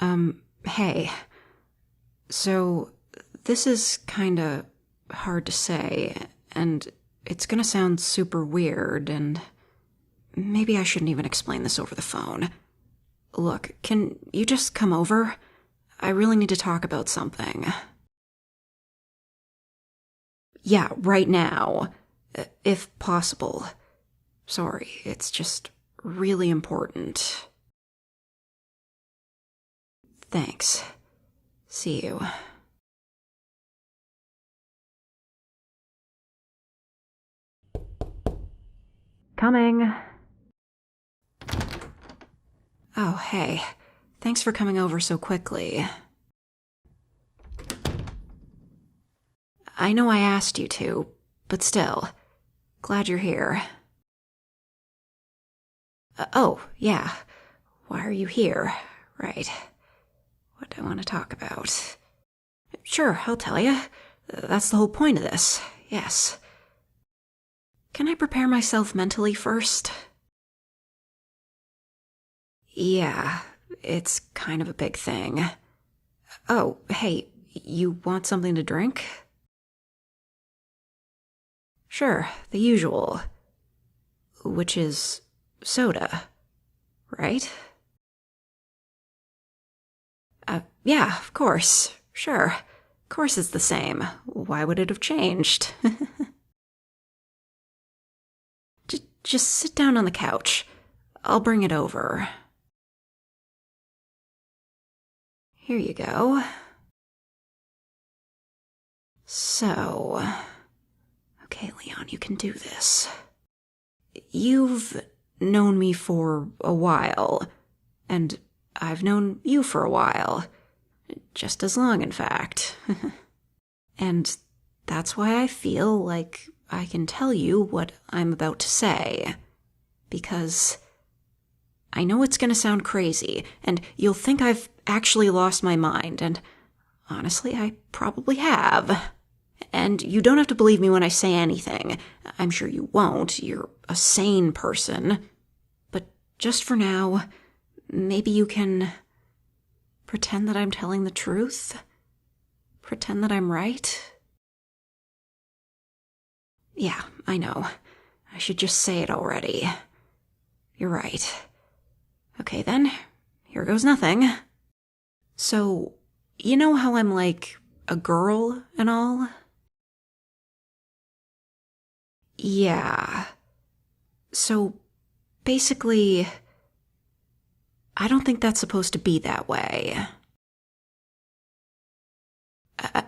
Hey. So, this is kinda hard to say, and it's gonna sound super weird, and maybe I shouldn't even explain this over the phone. Look, can you just come over? I really need to talk about something. Yeah, right now. If possible. Sorry, it's just really important. Thanks. See you. Coming. Oh, hey. Thanks for coming over so quickly. I know I asked you to, but still. Glad you're here. Oh, yeah. Why are you here? Right. What do I want to talk about? Sure, I'll tell you. That's the whole point of this. Yes. Can I prepare myself mentally first? Yeah, it's kind of a big thing. Oh, hey, you want something to drink? Sure, the usual. Which is soda, right? Yeah, of course. Sure. Of course it's the same. Why would it have changed? Just sit down on the couch. I'll bring it over. Here you go. So... Okay, Leon, you can do this. You've known me for a while, and I've known you for a while. Just as long, in fact. And that's why I feel like I can tell you what I'm about to say. Because I know it's gonna sound crazy, and you'll think I've actually lost my mind, and honestly, I probably have. And you don't have to believe me when I say anything. I'm sure you won't. You're a sane person. But just for now, maybe you can pretend that I'm telling the truth? Pretend that I'm right? Yeah, I know. I should just say it already. You're right. Okay then, here goes nothing. So, you know how I'm like a girl and all? Yeah. So, basically, I don't think that's supposed to be that way.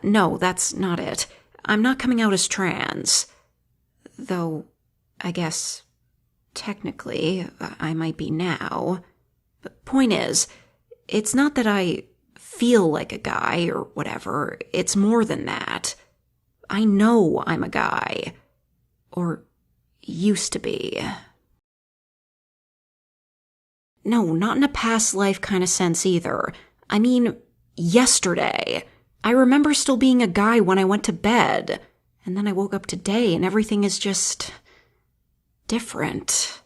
No, that's not it. I'm not coming out as trans. Though, I guess, technically, I might be now. But point is, it's not that I feel like a guy or whatever. It's more than that. I know I'm a guy. Or used to be. No, not in a past life kind of sense either. I mean, yesterday. I remember still being a guy when I went to bed. And then I woke up today and everything is just... different.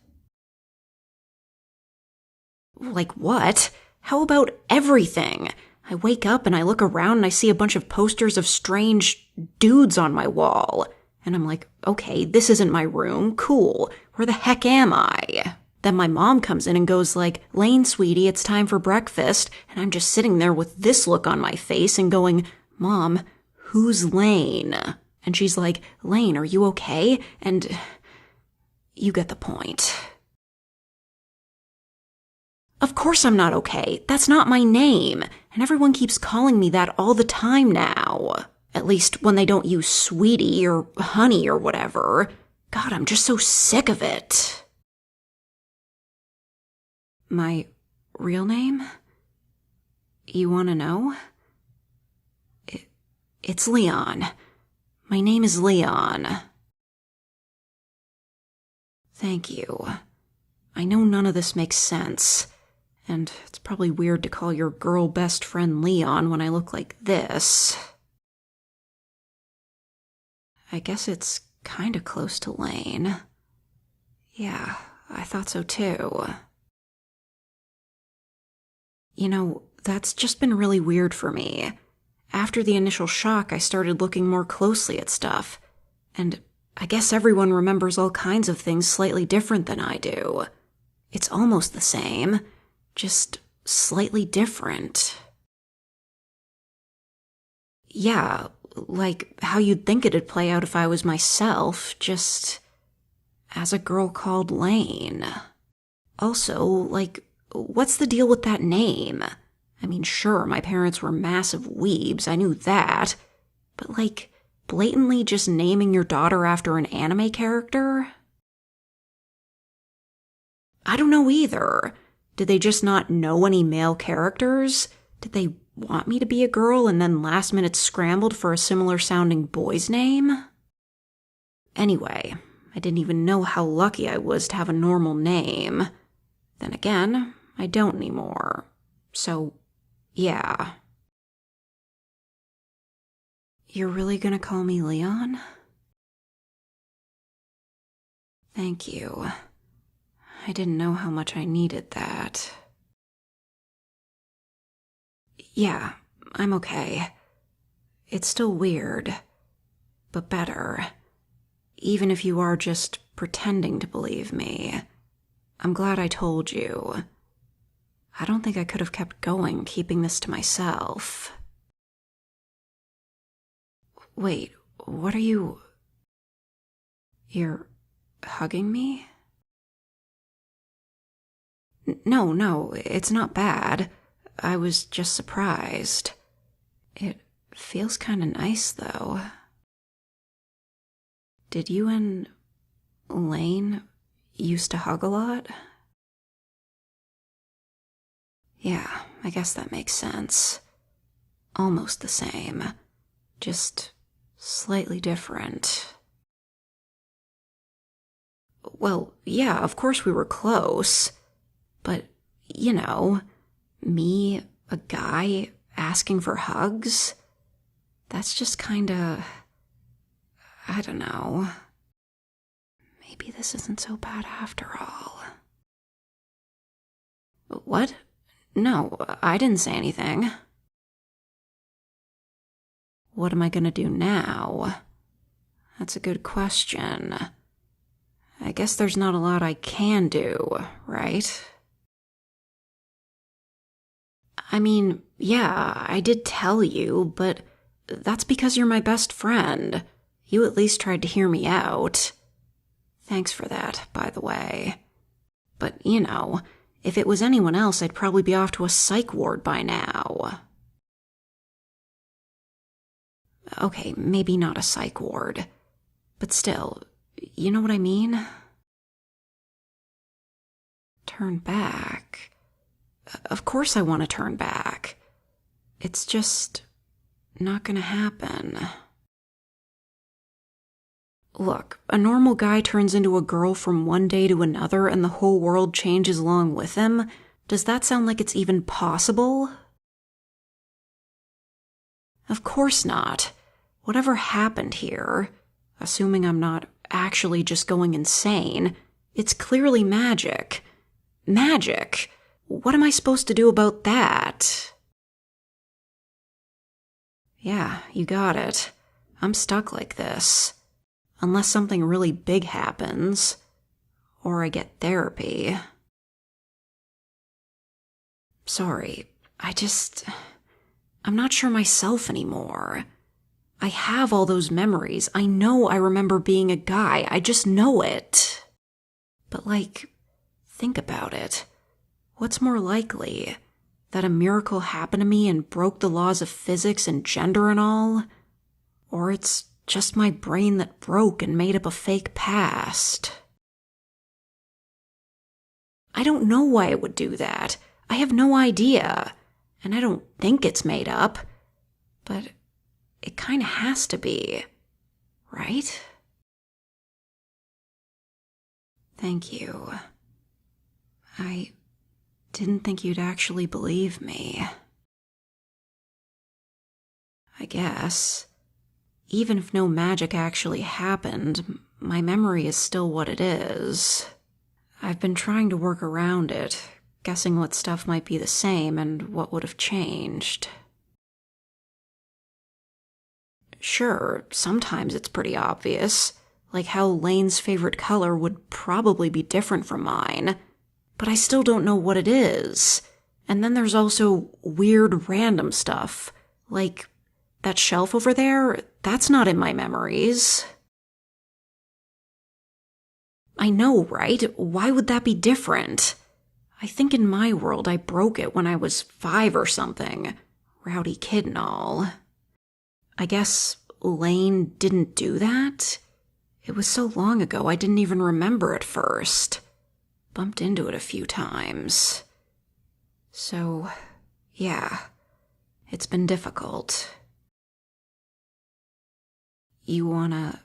Like what? How about everything? I wake up and I look around and I see a bunch of posters of strange dudes on my wall. And I'm like, okay, this isn't my room. Cool. Where the heck am I? Then my mom comes in and goes like, Lane, sweetie, it's time for breakfast. And I'm just sitting there with this look on my face and going, Mom, who's Lane? And she's like, Lane, are you okay? And you get the point. Of course I'm not okay. That's not my name. And everyone keeps calling me that all the time now. At least when they don't use sweetie or honey or whatever. God, I'm just so sick of it. My real name? You want to know? It's Leon. My name is Leon. Thank you. I know none of this makes sense. And it's probably weird to call your girl best friend Leon when I look like this. I guess it's kinda close to Lane. Yeah, I thought so too. You know, that's just been really weird for me. After the initial shock, I started looking more closely at stuff, and I guess everyone remembers all kinds of things slightly different than I do. It's almost the same, just slightly different. Yeah, like how you'd think it'd play out if I was myself, just as a girl called Lane. Also, like, what's the deal with that name? I mean, sure, my parents were massive weebs, I knew that, but like, blatantly just naming your daughter after an anime character? I don't know either. Did they just not know any male characters? Did they want me to be a girl and then last minute scrambled for a similar sounding boy's name? Anyway, I didn't even know how lucky I was to have a normal name. Then again, I don't anymore. So, yeah. You're really gonna call me Leon? Thank you. I didn't know how much I needed that. Yeah, I'm okay. It's still weird, but better. Even if you are just pretending to believe me. I'm glad I told you. I don't think I could have kept going keeping this to myself. Wait, what are you... You're hugging me? No, it's not bad. I was just surprised. It feels kinda nice, though. Did you and Lane used to hug a lot? Yeah, I guess that makes sense. Almost the same, just slightly different. Well, yeah, of course we were close, but, you know, me, a guy, asking for hugs? That's just kinda... I don't know. Maybe this isn't so bad after all. What? No, I didn't say anything. What am I gonna do now? That's a good question. I guess there's not a lot I can do, right? I mean, yeah, I did tell you, but that's because you're my best friend. You at least tried to hear me out. Thanks for that, by the way. But, you know, if it was anyone else, I'd probably be off to a psych ward by now. Okay, maybe not a psych ward. But still, you know what I mean? Turn back? Of course I want to turn back. It's just not gonna happen. Look, a normal guy turns into a girl from one day to another and the whole world changes along with him. Does that sound like it's even possible? Of course not. Whatever happened here, assuming I'm not actually just going insane, it's clearly magic. Magic! What am I supposed to do about that? Yeah, you got it. I'm stuck like this. Unless something really big happens. Or I get therapy. Sorry, I'm not sure myself anymore. I have all those memories. I know I remember being a guy. I just know it. But like, think about it. What's more likely? That a miracle happened to me and broke the laws of physics and gender and all? Or it's just my brain that broke and made up a fake past? I don't know why it would do that. I have no idea. And I don't think it's made up. But it kinda has to be. Right? Thank you. I didn't think you'd actually believe me. I guess. Even if no magic actually happened, my memory is still what it is. I've been trying to work around it, guessing what stuff might be the same and what would have changed. Sure, sometimes it's pretty obvious, like how Lane's favorite color would probably be different from mine, but I still don't know what it is. And then there's also weird random stuff, like that shelf over there, that's not in my memories. I know, right? Why would that be different? I think in my world I broke it when I was 5 or something. Rowdy kid and all. I guess Lane didn't do that? It was so long ago I didn't even remember at first. Bumped into it a few times. So, yeah, it's been difficult. You wanna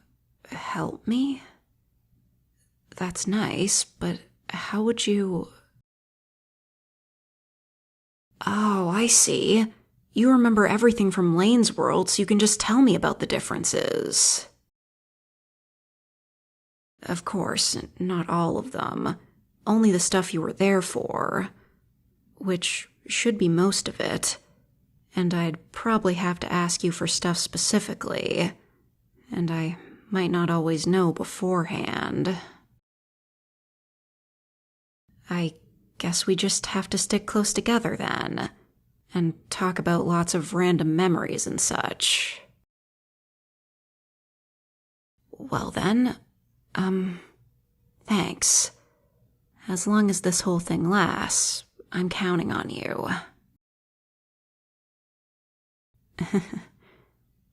help me? That's nice, but how would you... Oh, I see. You remember everything from Lane's world, so you can just tell me about the differences. Of course, not all of them. Only the stuff you were there for. Which should be most of it. And I'd probably have to ask you for stuff specifically. And I might not always know beforehand. I guess we just have to stick close together then. And talk about lots of random memories and such. Well then, thanks. As long as this whole thing lasts, I'm counting on you.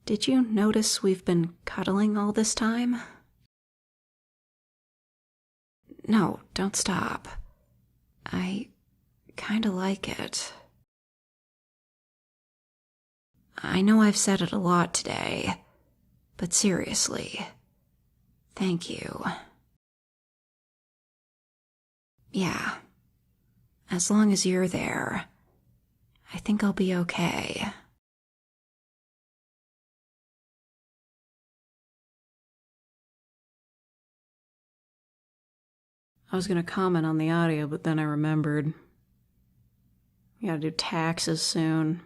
Did you notice we've been cuddling all this time? No, don't stop. I kinda like it. I know I've said it a lot today, but seriously, thank you. Yeah, as long as you're there, I think I'll be okay. I was gonna comment on the audio, but then I remembered. We gotta do taxes soon.